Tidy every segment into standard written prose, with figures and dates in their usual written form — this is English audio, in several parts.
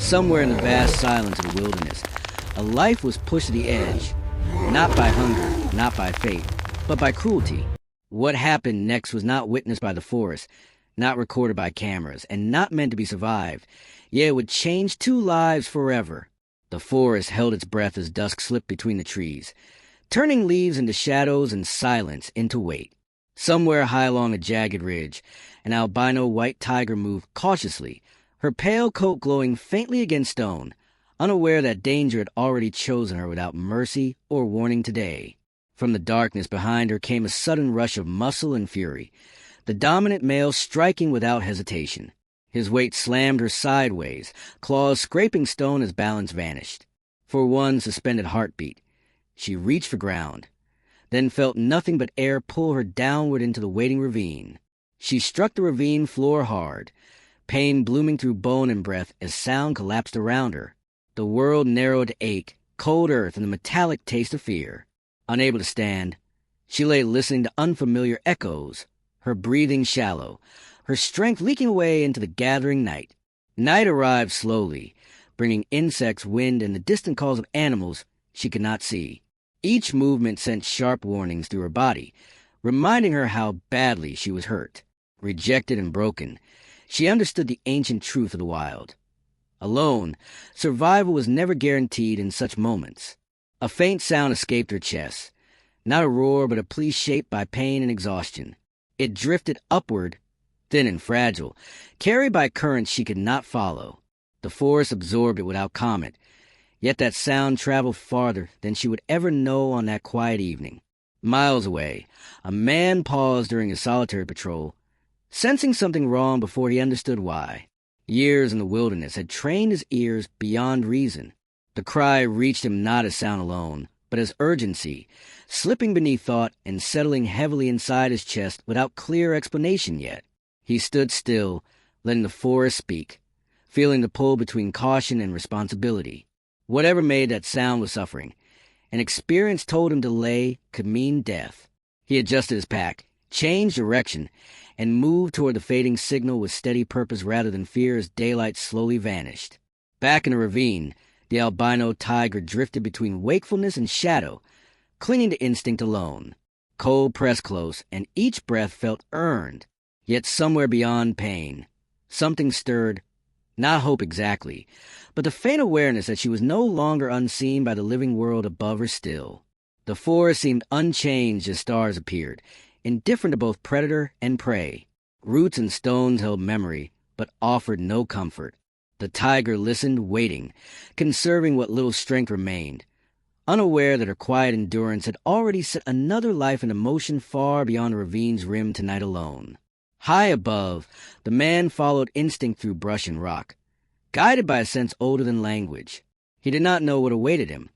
Somewhere in the vast silence of the wilderness, a life was pushed to the edge, not by hunger, not by fate, but by cruelty. What happened next was not witnessed by the forest, not recorded by cameras, and not meant to be survived, yet it would change two lives forever. The forest held its breath as dusk slipped between the trees, turning leaves into shadows and silence into weight. Somewhere high along a jagged ridge, an albino white tiger moved cautiously, her pale coat glowing faintly against stone, unaware that danger had already chosen her without mercy or warning today. From the darkness behind her came a sudden rush of muscle and fury, the dominant male striking without hesitation. His weight slammed her sideways, claws scraping stone as balance vanished. For one suspended heartbeat, she reached for ground, then felt nothing but air pull her downward into the waiting ravine. She struck the ravine floor hard, pain blooming through bone and breath as sound collapsed around her. The world narrowed to ache, cold earth, and the metallic taste of fear. Unable to stand, she lay listening to unfamiliar echoes, her breathing shallow, her strength leaking away into the gathering night. Night arrived slowly, bringing insects, wind, and the distant calls of animals she could not see. Each movement sent sharp warnings through her body, reminding her how badly she was hurt. Rejected and broken, she understood the ancient truth of the wild. Alone, survival was never guaranteed in such moments. A faint sound escaped her chest, not a roar but a plea shaped by pain and exhaustion. It drifted upward, thin and fragile, carried by currents she could not follow. The forest absorbed it without comment, yet that sound traveled farther than she would ever know on that quiet evening. Miles away, a man paused during his solitary patrol, sensing something wrong before he understood why. Years in the wilderness had trained his ears beyond reason. The cry reached him not as sound alone, but as urgency, slipping beneath thought and settling heavily inside his chest without clear explanation yet. He stood still, letting the forest speak, feeling the pull between caution and responsibility. Whatever made that sound was suffering, and experience told him delay could mean death. He adjusted his pack, changed direction, and moved toward the fading signal with steady purpose rather than fear as daylight slowly vanished. Back in the ravine, the albino tiger drifted between wakefulness and shadow, clinging to instinct alone. Cold pressed close, and each breath felt earned. Yet somewhere beyond pain, something stirred, not hope exactly, but the faint awareness that she was no longer unseen by the living world above her still. The forest seemed unchanged as stars appeared, indifferent to both predator and prey. Roots and stones held memory, but offered no comfort. The tiger listened, waiting, conserving what little strength remained, unaware that her quiet endurance had already set another life in motion far beyond the ravine's rim tonight alone. High above, the man followed instinct through brush and rock, guided by a sense older than language. He did not know what awaited him,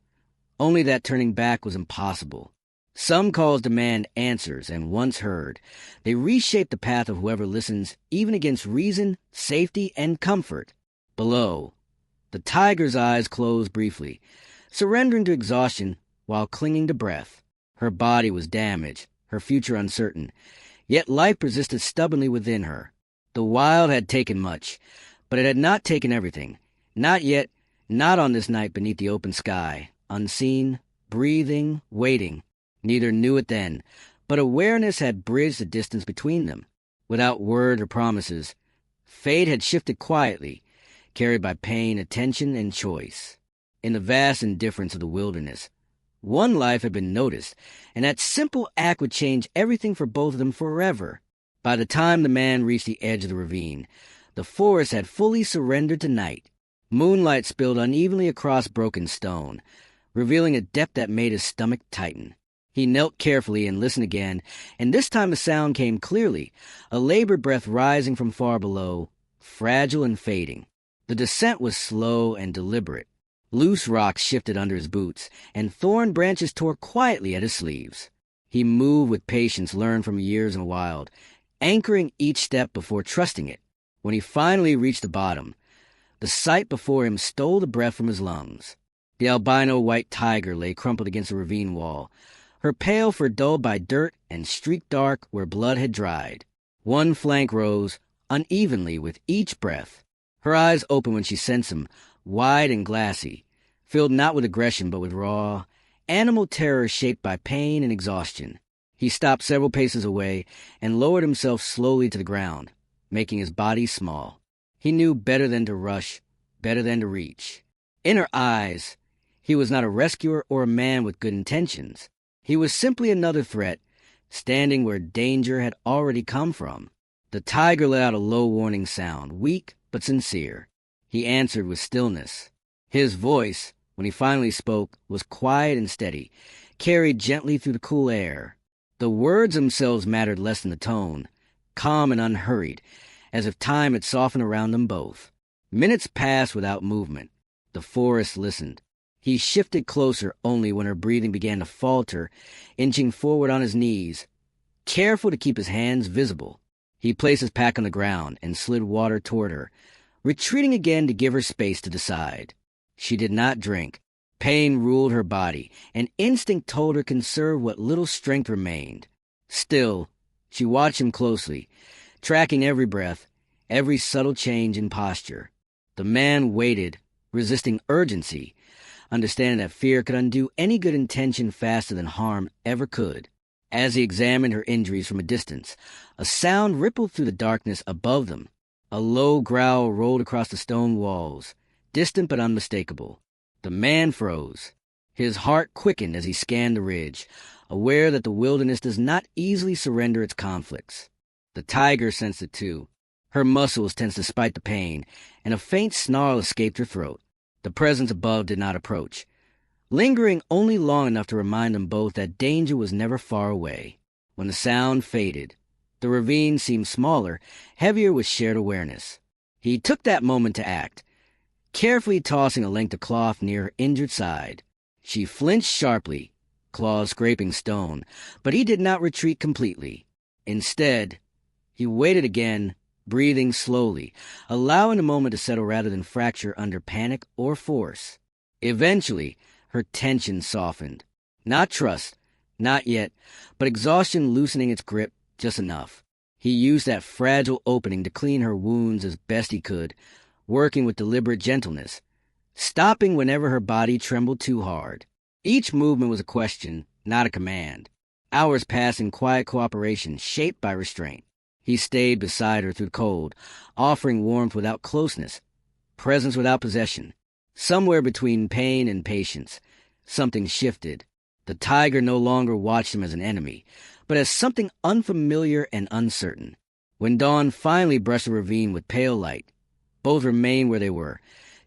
only that turning back was impossible. Some calls demand answers, and once heard, they reshape the path of whoever listens, even against reason, safety, and comfort. Below, the tiger's eyes closed briefly, surrendering to exhaustion while clinging to breath. Her body was damaged, her future uncertain, yet life persisted stubbornly within her. The wild had taken much, but it had not taken everything. Not yet, not on this night beneath the open sky, unseen, breathing, waiting. Neither knew it then, but awareness had bridged the distance between them. Without word or promises, fate had shifted quietly, carried by pain, attention, and choice. In the vast indifference of the wilderness, one life had been noticed, and that simple act would change everything for both of them forever. By the time the man reached the edge of the ravine, the forest had fully surrendered to night. Moonlight spilled unevenly across broken stone, revealing a depth that made his stomach tighten. He knelt carefully and listened again, and this time the sound came clearly, a labored breath rising from far below, fragile and fading. The descent was slow and deliberate. Loose rocks shifted under his boots, and thorn branches tore quietly at his sleeves. He moved with patience learned from years in the wild, anchoring each step before trusting it. When he finally reached the bottom, the sight before him stole the breath from his lungs. The albino white tiger lay crumpled against the ravine wall, her pale fur dulled by dirt and streaked dark where blood had dried. One flank rose unevenly with each breath. Her eyes opened when she sensed him, wide and glassy, filled not with aggression but with raw, animal terror shaped by pain and exhaustion. He stopped several paces away and lowered himself slowly to the ground, making his body small. He knew better than to rush, better than to reach. In her eyes, he was not a rescuer or a man with good intentions. He was simply another threat, standing where danger had already come from. The tiger let out a low warning sound, weak but sincere. He answered with stillness. His voice, when he finally spoke, was quiet and steady, carried gently through the cool air. The words themselves mattered less than the tone, calm and unhurried, as if time had softened around them both. Minutes passed without movement. The forest listened. He shifted closer only when her breathing began to falter, inching forward on his knees, careful to keep his hands visible. He placed his pack on the ground and slid water toward her, retreating again to give her space to decide. She did not drink. Pain ruled her body, and instinct told her to conserve what little strength remained. Still, she watched him closely, tracking every breath, every subtle change in posture. The man waited, resisting urgency, understanding that fear could undo any good intention faster than harm ever could. As he examined her injuries from a distance, a sound rippled through the darkness above them. A low growl rolled across the stone walls, distant but unmistakable. The man froze. His heart quickened as he scanned the ridge, aware that the wilderness does not easily surrender its conflicts. The tiger sensed it too. Her muscles tensed despite the pain, and a faint snarl escaped her throat. The presence above did not approach, lingering only long enough to remind them both that danger was never far away. When the sound faded, the ravine seemed smaller, heavier with shared awareness. He took that moment to act, carefully tossing a length of cloth near her injured side. She flinched sharply, claws scraping stone, but he did not retreat completely. Instead, he waited again, breathing slowly, allowing the moment to settle rather than fracture under panic or force. Eventually, her tension softened. Not trust, not yet, but exhaustion loosening its grip just enough. He used that fragile opening to clean her wounds as best he could, working with deliberate gentleness, stopping whenever her body trembled too hard. Each movement was a question, not a command. Hours passed in quiet cooperation, shaped by restraint. He stayed beside her through the cold, offering warmth without closeness, presence without possession. Somewhere between pain and patience, something shifted. The tiger no longer watched him as an enemy, but as something unfamiliar and uncertain. When dawn finally brushed the ravine with pale light, both remained where they were,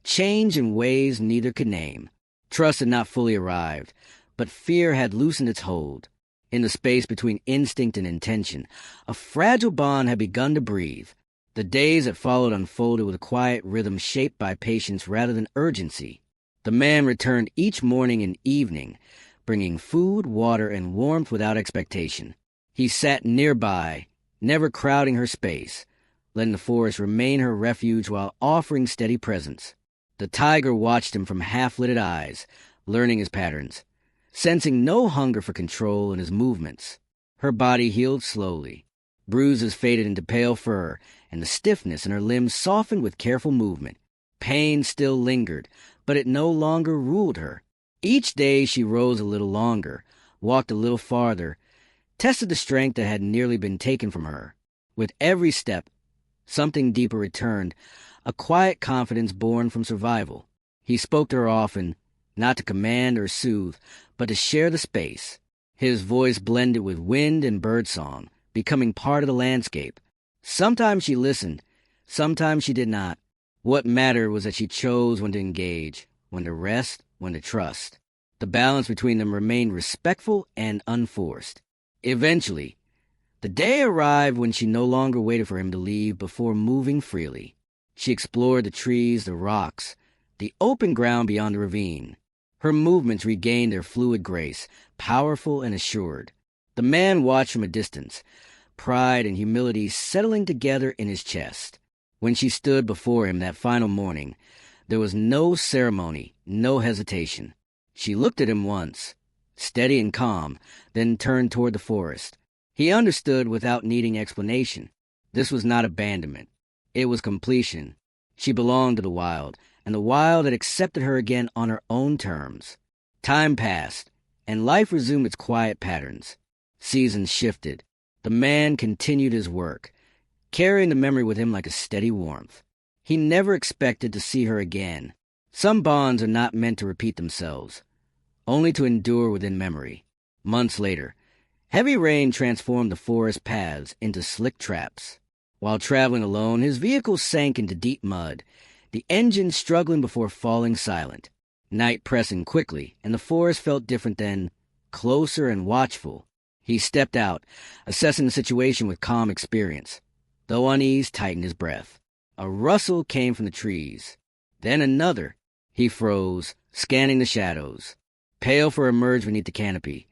changed in ways neither could name. Trust had not fully arrived, but fear had loosened its hold. In the space between instinct and intention, a fragile bond had begun to breathe. The days that followed unfolded with a quiet rhythm shaped by patience rather than urgency. The man returned each morning and evening, bringing food, water, and warmth without expectation. He sat nearby, never crowding her space, letting the forest remain her refuge while offering steady presence. The tiger watched him from half-lidded eyes, learning his patterns, sensing no hunger for control in his movements. Her body healed slowly. Bruises faded into pale fur, and the stiffness in her limbs softened with careful movement. Pain still lingered, but it no longer ruled her. Each day she rose a little longer, walked a little farther, tested the strength that had nearly been taken from her. With every step, something deeper returned, a quiet confidence born from survival. He spoke to her often, not to command or soothe, but to share the space. His voice blended with wind and birdsong, becoming part of the landscape. Sometimes she listened, sometimes she did not. What mattered was that she chose when to engage, when to rest, when to trust. The balance between them remained respectful and unforced. Eventually, the day arrived when she no longer waited for him to leave before moving freely. She explored the trees, the rocks, the open ground beyond the ravine. Her movements regained their fluid grace, powerful and assured. The man watched from a distance, pride and humility settling together in his chest. When she stood before him that final morning, there was no ceremony, no hesitation. She looked at him once, steady and calm, then turned toward the forest. He understood without needing explanation. This was not abandonment. It was completion. She belonged to the wild, and the wild had accepted her again on her own terms. Time passed, and life resumed its quiet patterns. Seasons shifted. The man continued his work, carrying the memory with him like a steady warmth. He never expected to see her again. Some bonds are not meant to repeat themselves, only to endure within memory. Months later, heavy rain transformed the forest paths into slick traps. While traveling alone, his vehicle sank into deep mud, the engine struggling before falling silent. Night pressing quickly, and the forest felt different then, closer and watchful. He stepped out, assessing the situation with calm experience, though unease tightened his breath. A rustle came from the trees. Then another. He froze, scanning the shadows. Pale fur emerged beneath the canopy,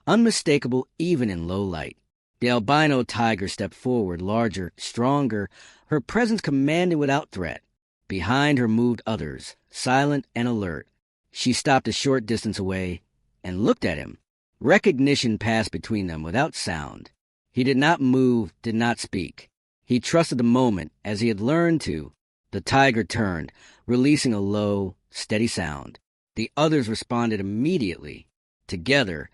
unmistakable even in low light. The albino tiger stepped forward, larger, stronger, her presence commanding without threat. Behind her moved others, silent and alert. She stopped a short distance away and looked at him. Recognition passed between them without sound. He did not move, did not speak. He trusted the moment as he had learned to. The tiger turned, releasing a low, steady sound. The others responded immediately. Together,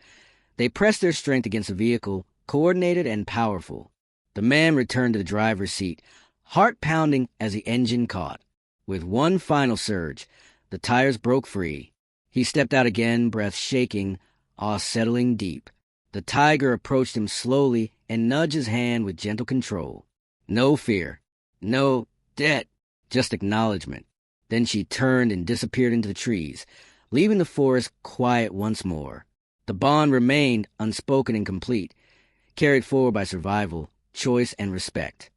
they pressed their strength against the vehicle, coordinated and powerful. The man returned to the driver's seat, heart pounding as the engine caught. With one final surge, the tires broke free. He stepped out again, breath shaking, awe settling deep. The tiger approached him slowly and nudged his hand with gentle control. No fear, no debt, just acknowledgement. Then she turned and disappeared into the trees, leaving the forest quiet once more. The bond remained unspoken and complete, carried forward by survival, choice, and respect.